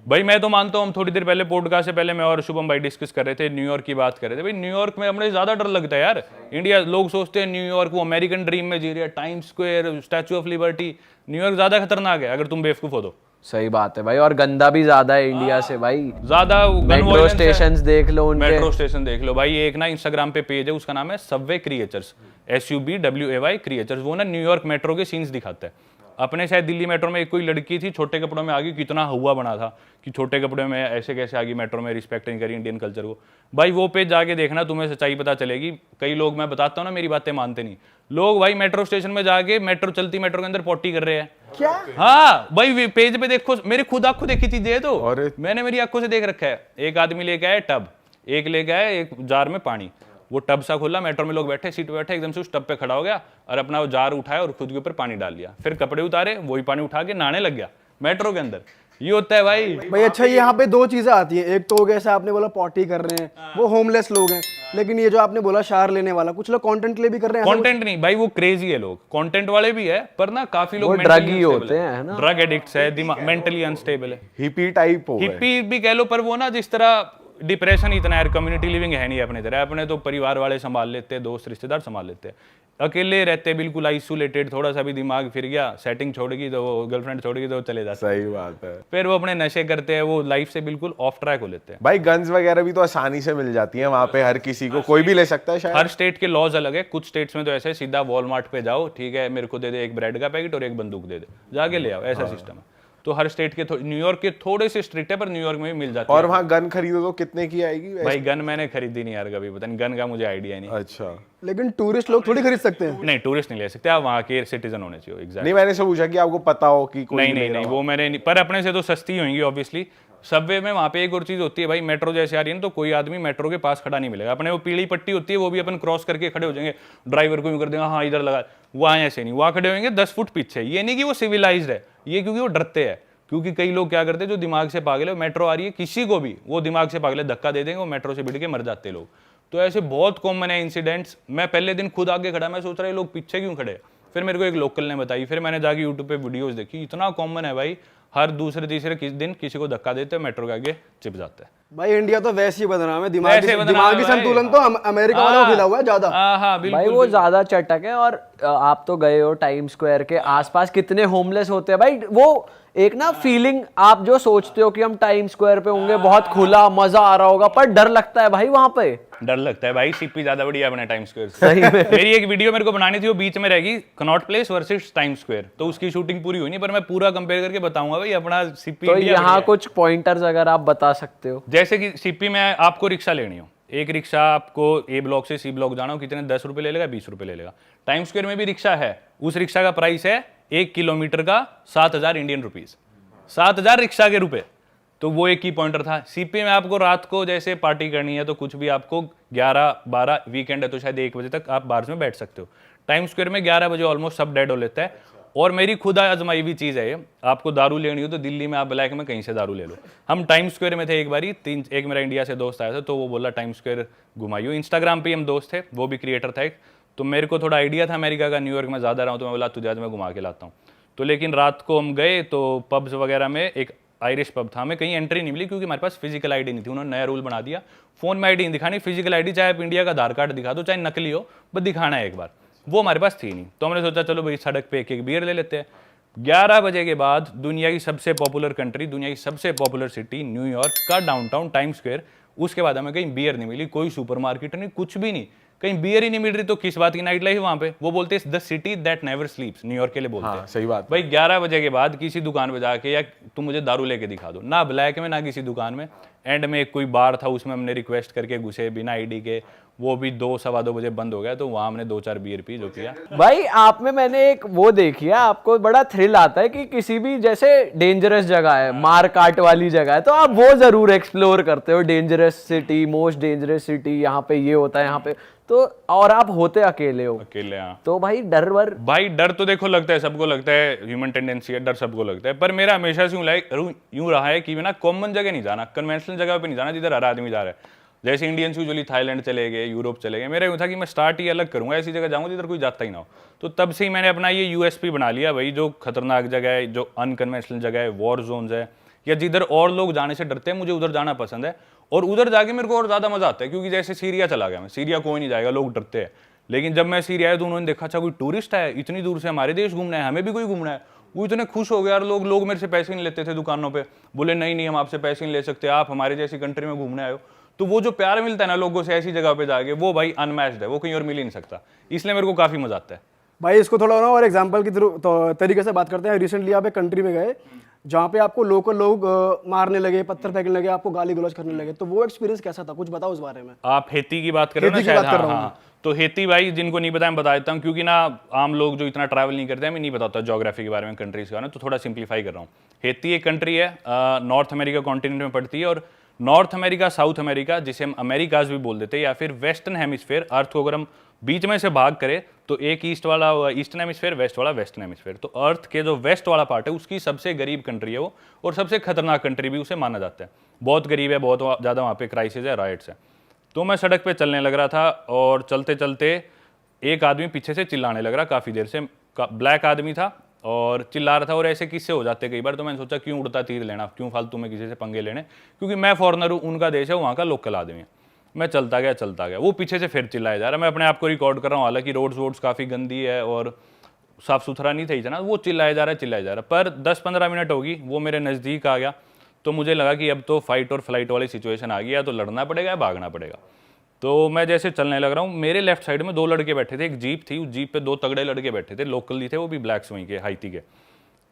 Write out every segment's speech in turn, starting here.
भाई मैं तो मानता हूँ, हम थोड़ी देर पहले पॉडकास्ट से पहले मैं और शुभम भाई डिस्कस कर रहे थे, न्यूयॉर्क की बात कर रहे थे। भाई न्यूयॉर्क में अपने ज्यादा डर लगता है यार। इंडिया लोग सोचते हैं न्यूयॉर्क वो अमेरिकन ड्रीम में जी रहे हैं, time square, statue of liberty. New York ज्यादा खतरनाक है अगर तुम बेवकूफ हो तो। सही बात है भाई, और गंदा भी ज्यादा है इंडिया से भाई। ज्यादा मेट्रो स्टेशन देख लो उनके, मेट्रो स्टेशन देख लो भाई। एक ना इंस्टाग्राम पे पेज है, उसका नाम है सबवे क्रिएचर्स, SUBWAY क्रिएचर्स। वो ना न्यूयॉर्क मेट्रो के सीन्स दिखाता है। अपने शायद दिल्ली मेट्रो में एक कोई लड़की थी छोटे कपड़ों में आ गई, कितना हुआ बना था कि छोटे कपड़ों में ऐसे कैसे आ गई मेट्रो में, रिस्पेक्ट नहीं करी इंडियन कल्चर को। भाई वो पेज जाके देखना, तुम्हें सच्चाई पता चलेगी। कई लोग, मैं बताता हूँ ना, मेरी बातें मानते नहीं लोग। भाई मेट्रो स्टेशन में जाके मेट्रो चलती मेट्रो के अंदर पॉटी कर रहे हैं। क्या? हाँ भाई पेज पे देखो, मेरे खुद आंखों देखी चीजें है तो मैंने मेरी आंखों से देख रखा है। एक आदमी लेके आए टब, एक लेके आए एक जार में पानी। वो टब सा खोला, मेट्रो में लोग बैठे, सीट पे बैठे, एकदम से उस टब पे खड़ा हो गया और अपना वो जार उठाया और खुद के ऊपर पानी डाल लिया। फिर कपड़े उतारे, वही पानी उठा के नहाने लग गया मेट्रो के अंदर। ये होता है भाई। अच्छा यहाँ पे दो चीजें आती हैं। एक तो जैसे आपने बोला पॉटी कर रहे हैं, वो होमलेस लोग हैं। लेकिन ये जो आपने बोला शार लेने वाला, कुछ लोग कंटेंट के लिए भी कर रहे हैं। कंटेंट नहीं भाई, वो क्रेजी है लोग, कंटेंट वाले भी है, पर ना काफी लोग ड्रग ही होते हैं ना, ड्रग एडिक्ट्स है, दिमाग मेंटली अनस्टेबल है, हिपी टाइप हो गए। हिप्पी भी कह लो। पर वो ना जिस तरह डिप्रेशन इतना है, कम्युनिटी लिविंग है नहीं अपने तरह। अपने तो परिवार वाले संभाल लेते हैं, दोस्त रिश्तेदार संभाल लेते हैं, अकेले रहते हैं बिल्कुल आइसोलेटेड। थोड़ा सा भी दिमाग फिर गया, सेटिंग छोड़गी तो वो गर्लफ्रेंड छोड़गी तो चले जाते हैं। सही बात है। फिर वो अपने नशे करते हैं, वो लाइफ से बिल्कुल ऑफ ट्रैक हो लेते हैं। भाई गन्स वगैरह भी तो आसानी से मिल जाती हैं वहां पे, हर किसी को, कोई भी ले सकता है शायद। हर स्टेट के लॉज अलग है। कुछ स्टेट्स में तो ऐसे सीधा वॉलमार्ट पे जाओ, ठीक है मेरे को दे दे एक ब्रेड का पैकेट और एक बंदूक दे दे, जाके ले आओ, ऐसा सिस्टम है। तो हर स्टेट के, न्यूयॉर्क के थोड़े से स्ट्रिक्ट है, पर न्यूयॉर्क में भी मिल जाती है। और वहाँ गन खरीदो तो कितने की आएगी वैसे? भाई गन मैंने खरीदी नहीं यार कभी, पता नहीं, गन का मुझे आइडिया नहीं। अच्छा, लेकिन टूरिस्ट लोग थोड़ी खरीद सकते हैं। नहीं टूरिस्ट नहीं ले सकते, आप वहाँ के सिटीजन होने चाहिए। एग्जैक्ट नहीं मैंने सब पूछा कि आपको पता हो कि कोई नहीं वो मैंने नहीं, पर अपने से तो सस्ती होंगी ऑब्वियसली। सबवे में वहाँ पे एक और चीज होती है भाई, मेट्रो जैसे आ रही है ना, तो कोई आदमी मेट्रो के पास खड़ा नहीं मिलेगा। अपने वो पीली पट्टी होती है, वो भी अपन क्रॉस करके खड़े हो जाएंगे, ड्राइवर को यूं कर देंगे हाँ इधर लगा। वहाँ ऐसे नहीं, वहाँ खड़े होंगे 10 फुट पीछे। ये नहीं कि वो सिविलाइज्ड है, ये क्योंकि वो डरते हैं। क्योंकि कई लोग क्या करते हैं, जो दिमाग से पागल है, मेट्रो आ रही है किसी को भी, वो दिमाग से पागल है, धक्का दे देंगे, वो मेट्रो से भिड़ के मर जाते लोग। तो ऐसे बहुत कॉमन है इंसिडेंट्स। मैं पहले दिन खुद आगे खड़ा, मैं सोच रहा है लोग पीछे क्यों खड़े। फिर मेरे को एक लोकल ने बताई, फिर मैंने जाके यूट्यूब पे वीडियोस देखी, इतना कॉमन है भाई। हर दूसरे तीसरे दिन किसी को धक्का देते हैं, मेट्रो के आगे चिप जाते हैं। भाई इंडिया तो वैसे ही बदनाम है, दिमागी संतुलन तो अमेरिका वालों को खिला हुआ है ज्यादा। हाँ भाई वो ज्यादा चटक है। और आप तो गए हो टाइम स्क्वायर के आसपास, कितने होमलेस होते हैं भाई। वो एक ना फीलिंग, आप जो सोचते हो कि हम टाइम स्क्वायर पे होंगे, बहुत खुला मजा आ रहा होगा, पर डर लगता है भाई वहां पे। डर लगता है भाई, सीपी ज्यादा बढ़िया बना टाइम स्क्वायर सही में। मेरी एक वीडियो मेरे को बनानी थी, वो बीच में रहेगी, Connaught place versus time square. तो उसकी शूटिंग पूरी हुई नहीं, पर मैं पूरा कंपेयर करके बताऊंगा भाई अपना सीपी। तो यहाँ कुछ पॉइंटर्स अगर आप बता सकते हो। जैसे कि सीपी में आपको रिक्शा लेनी हो, एक रिक्शा आपको ए ब्लॉक से सी ब्लॉक जाना हो, कितने 10 रुपए ले लेगा, 20 रुपए ले लेगा। टाइम स्क्वायर में भी रिक्शा है, उस रिक्शा का प्राइस है 1 किलोमीटर का 7,000 इंडियन रुपीज, 7,000 रिक्शा के रुपए। तो वो एक ही पॉइंटर था। सीपी में आपको रात को जैसे पार्टी करनी है तो कुछ भी आपको 11-12, वीकेंड है तो शायद 1 बजे तक आप बार्स में बैठ सकते हो। टाइम स्क्वायर में 11 बजे ऑलमोस्ट सब डेड हो लेता है। और मेरी खुद आजमाई हुई चीज़ है ये, आपको दारू लेनी हो तो दिल्ली में आप ब्लैक में कहीं से दारू ले लो। हम टाइम स्क्वायर में थे एक बारी, एक मेरा इंडिया से दोस्त आया था, तो वो बोला टाइम स्क्वायर घुमाइयो। इंस्टाग्राम पे हम दोस्त थे, वो भी क्रिएटर था एक, तो मेरे को थोड़ा आइडिया था अमेरिका का, न्यूयॉर्क में ज़्यादा रहा हूँ, तो मैं बोला तुझे आज मैं घुमा के लाता हूँ। तो लेकिन रात को हम गए तो पब्स वगैरह में, एक आयरिश पब था, हमें कहीं एंट्री नहीं मिली क्योंकि हमारे पास फिजिकल आईडी नहीं थी। उन्होंने नया रूल बना दिया, फोन में आईडी नहीं दिखानी, फिजिकल आईडी चाहे आप इंडिया का आधार कार्ड दिखा दो, चाहे नकली हो, बस दिखाना है एक बार। वो हमारे पास थी नहीं, तो हमने सोचा चलो भाई सड़क पे एक बियर ले लेते हैं। 11 बजे के बाद दुनिया की सबसे पॉपुलर कंट्री, दुनिया की सबसे पॉपुलर सिटी न्यूयॉर्क का डाउनटाउन टाइम स्क्वायर, उसके बाद हमें कहीं बियर नहीं मिली, कोई सुपरमार्केट नहीं, कुछ भी नहीं, कहीं बियर ही नहीं मिल रही। तो किस बात की नाइट लाइफ वहां पे, वो बोलते हैं the city that never स्लीप्स, New York के लिए बोलते हैं। सही बात भाई 11 बजे के बाद किसी दुकान पे जाके या तुम मुझे दारू लेके दिखा दो, ना ब्लैक में ना किसी दुकान में। एंड में एक कोई बार था, उसमें हमने रिक्वेस्ट करके घुसे बिना आईडी के, वो भी 2-2:15 बजे बंद हो गया, तो वहां हमने 2-4 बियर पी, जो किया। भाई आप में मैंने एक वो देखी है, आपको बड़ा थ्रिल आता है कि किसी भी जैसे डेंजरस जगह है, मार काट वाली जगह है, तो आप वो जरूर एक्सप्लोर करते हो। Dangerous city, most dangerous city, यहाँ पे ये होता है, यहाँ पे तो, और आप होते अकेले हो। अकेले, हाँ। तो भाई डर भाई डर तो देखो लगता है, सबको लगता है, ह्यूमन टेंडेंसी है, डर सबको लगता है। पर मेरा हमेशा से यूं रहा है कि ना कॉमन जगह नहीं जाना, कन्वेंशनल जगह पे नहीं जाना जिधर हर आदमी जा रहा है। जैसे इंडियंस यूजुअली थाईलैंड चले गए, यूरोप चले गए, मेरा यूं था कि मैं स्टार्ट ही अलग करूंगा, ऐसी जगह जाऊंगा जिधर कोई जाता ही ना हो। तो तब से ही मैंने अपना ये यूएसपी बना लिया भाई, जो खतरनाक जगह है, जो अनकन्वेंशनल जगह है, वॉर जोन्स है, या जिधर और लोग जाने से डरते हैं मुझे उधर जाना पसंद है, और उधर जाके मेरे को और ज़्यादा मज़ा आता है। क्योंकि जैसे सीरिया चला गया मैं, सीरिया कोई नहीं जाएगा, लोग डरते हैं, लेकिन जब मैं सीरिया आया तो उन्होंने देखा अच्छा कोई टूरिस्ट है इतनी दूर से हमारे देश घूमना है, हमें भी कोई घूमना है, वो इतने खुश हो गए यार। लोग मेरे से पैसे नहीं लेते थे दुकानों पे, बोले नहीं हम आपसे पैसे नहीं ले सकते, आप हमारे जैसी कंट्री में घूमने आए हो। तो वो जो प्यार मिलता है ना लोगों से ऐसी जगह पे जाके, वो भाई अनमैच्ड है, वो कहीं और मिल ही नहीं सकता, इसलिए मेरे को काफ़ी मजा आता है। भाई इसको थोड़ा ना और एग्जांपल की तरीके से बात करते हैं। रिसेंटली आप एक कंट्री में गए जहाँ पे आपको लोकल लोग मारने लगे, पत्थर फेंकने लगे, आपको गाली गलौज करने लगे, तो वो एक्सपीरियंस कैसा था, कुछ बताओ उस बारे में। आप हेती की बात कर रहे हो ना हेती की शायद? बात कर रहा हूँ हाँ। तो हेती भाई जिनको नहीं पता मैं बता देता हूँ, क्योंकि ना आम लोग जो इतना ट्रैवल नहीं करते हैं, मैं नहीं बताता ज्योग्राफी के बारे में, कंट्रीज के बारे में, तो थोड़ा सिंप्लीफाई कर रहा हूँ। हेती एक कंट्री है, नॉर्थ अमेरिका कॉन्टिनेंट में पड़ती है, और नॉर्थ अमेरिका, साउथ अमेरिका, जिसे हम अमेरिकाज भी बोल देते हैं, या फिर वेस्टर्न हेमिस्फेयर, अर्थ को अगर हम बीच में से भाग करें तो एक ईस्ट वाला ईस्टर्न हेमिस्फेयर, वेस्ट वाला वेस्टर्न हेमिस्फेयर। तो अर्थ के जो वेस्ट वाला पार्ट है उसकी सबसे गरीब कंट्री है वो, और सबसे खतरनाक कंट्री भी उसे माना जाता है। बहुत गरीब है, बहुत ज़्यादा वहाँ पे क्राइसिस है, राइट्स है। तो मैं सड़क पे चलने लग रहा था, और चलते चलते एक आदमी पीछे से चिल्लाने लग रहा काफ़ी देर से, ब्लैक आदमी था और चिल्ला रहा था, और ऐसे किस्से हो जाते कई बार। तो मैंने सोचा क्यों उड़ता तीर लेना, क्यों फालतू में किसी से पंगे लेने, क्योंकि मैं फॉरनर हूँ, उनका देश है, वहाँ का लोकल आदमी है। मैं चलता गया, वो पीछे से फिर चिल्लाया जा रहा है। मैं अपने आप को रिकॉर्ड कर रहा हूँ, हालांकि रोड्स काफ़ी गंदी है और साफ़ सुथरा नहीं था इतना। वो चिल्लाया जा रहा है, पर 10-15 मिनट होगी, वो मेरे नज़दीक आ गया। तो मुझे लगा कि अब तो फाइट और फ्लाइट वाली सिचुएशन आ गई है, तो लड़ना पड़ेगा या भागना पड़ेगा। तो मैं जैसे चलने लग रहा हूँ, मेरे लेफ्ट साइड में 2 लड़के बैठे थे, एक जीप थी, उस जीप पे 2 तगड़े लड़के बैठे थे, लोकल ही थे, वो भी ब्लैक्स वहीं के, हाइती के।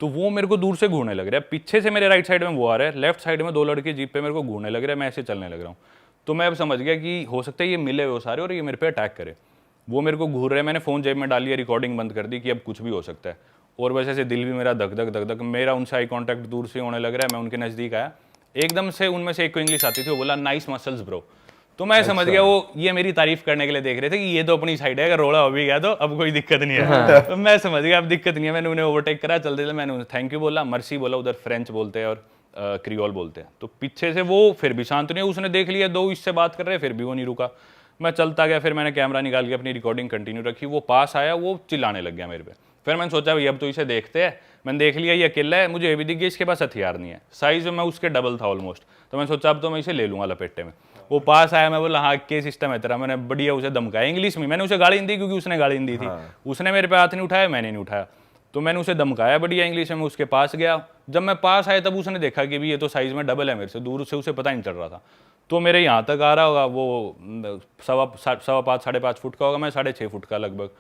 तो वो मेरे को दूर से घूरने लग रहा है, पीछे से मेरे राइट साइड में वो आ रहा है, लेफ्ट साइड में 2 लड़के जीप पे मेरे को घूरने लग रहे हैं, मैं ऐसे चलने लग रहा हूँ। तो मैं अब समझ गया कि हो सकता है ये मिले हुए सारे और ये मेरे पे अटैक करे। वो मेरे को घूर रहे हैं, मैंने फ़ोन जेब में डाल लिया, रिकॉर्डिंग बंद कर दी कि अब कुछ भी हो सकता है। और वैसे से दिल भी मेरा धक धक, मेरा उनसे आई कॉन्टैक्ट दूर से होने लग रहा है। मैं उनके नज़दीक आया, एकदम से उनमें से एक को इंग्लिश आती थी, वो बोला नाइस मसल्स ब्रो। तो मैं समझ गया वो ये मेरी तारीफ करने के लिए देख रहे थे कि ये तो अपनी साइड है, अगर रोड़ा हो भी गया तो अब कोई दिक्कत नहीं है। तो मैं समझ गया अब दिक्कत नहीं है। मैंने उन्हें ओवरटेक करा, चलते चलते मैंने उन्हें थैंक यू बोला, मर्सी बोला, उधर फ्रेंच बोलते हैं और क्रियोल बोलते हैं। तो पीछे से वो फिर भी शांत नहीं, उसने देख लिया 2 इससे बात कर रहे, फिर भी वो नहीं रुका। मैं चलता गया, फिर मैंने कैमरा निकाल के अपनी रिकॉर्डिंग कंटिन्यू रखी। वो पास आया, वो चिल्लाने लग गया मेरे पे। फिर मैंने सोचा भाई अब तो इसे देखते हैं। मैंने देख लिया ये अकेला है, मुझे ये भी दिख गया इसके पास हथियार नहीं है, साइज में मैं उसके डबल था ऑलमोस्ट। तो मैंने सोचा अब तो मैं इसे ले लूंगा लपेटे में। वो पास आया, मैं बोला हाँ क्या सिस्टम है तेरा। मैंने बढ़िया उसे धमकाया इंग्लिश में, मैंने उसे गाली नहीं दी क्योंकि उसने गाली नहीं दी थी। उसने मेरे पे हाथ नहीं उठाया, मैंने नहीं उठाया, तो मैंने उसे धमकाया बढ़िया इंग्लिश में। उसके पास गया, जब मैं पास आया तब उसने देखा कि भी ये तो साइज में डबल है मेरे से, दूर से उसे पता नहीं चल रहा था। तो मेरे यहाँ तक आ रहा होगा, वो 5.25 साढ़े 5 फुट का होगा, मैं 6.5 फुट का लगभग।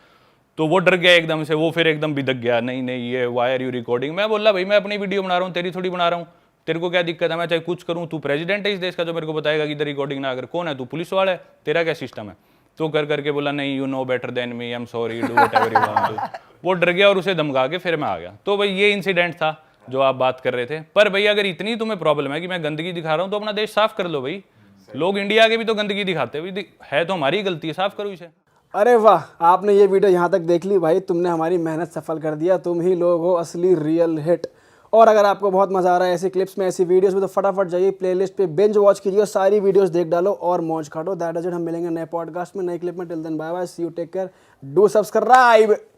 तो वो डर गया एकदम से, वो फिर एकदम बिदक गया, नहीं ये वाई आर यू रिकॉर्डिंग। मैं बोला भाई मैं अपनी वीडियो बना रहा हूँ, तेरी थोड़ी बना रहा हूँ, तेरे को क्या दिक्कत है, मैं चाहे कुछ करूँ, तू प्रेसिडेंट है इस देश का जो मेरे को बताएगा कि इधर रिकॉर्डिंग ना कर, कौन है तू, पुलिस वाला है, तेरा क्या सिस्टम है। तो कर करके बोला नहीं you know better than me, I am sorry, do whatever you want to. वो डर गया और उसे धमका के फिर मैं आ गया। तो भाई ये इंसिडेंट था जो आप बात कर रहे थे। पर भैया अगर इतनी तुम्हें प्रॉब्लम है कि मैं गंदगी दिखा रहा हूँ तो अपना देश साफ कर लो भाई। लोग इंडिया के भी तो गंदगी दिखाते है, तो हमारी गलती है, साफ करो इसे। अरे वाह, आपने ये वीडियो यहाँ तक देख ली भाई, तुमने हमारी मेहनत सफल कर दिया, तुम ही लोग हो असली रियल हिट। और अगर आपको बहुत मजा आ रहा है ऐसी क्लिप्स में, ऐसी वीडियोस में, तो फटाफट जाइए प्लेलिस्ट पे बिंज वॉच कीजिए, सारी वीडियोस देख डालो और मौज काटो। दैट इज इट, हम मिलेंगे नए पॉडकास्ट में, नए क्लिप में। Till then bye bye, see you, take care, do subscribe.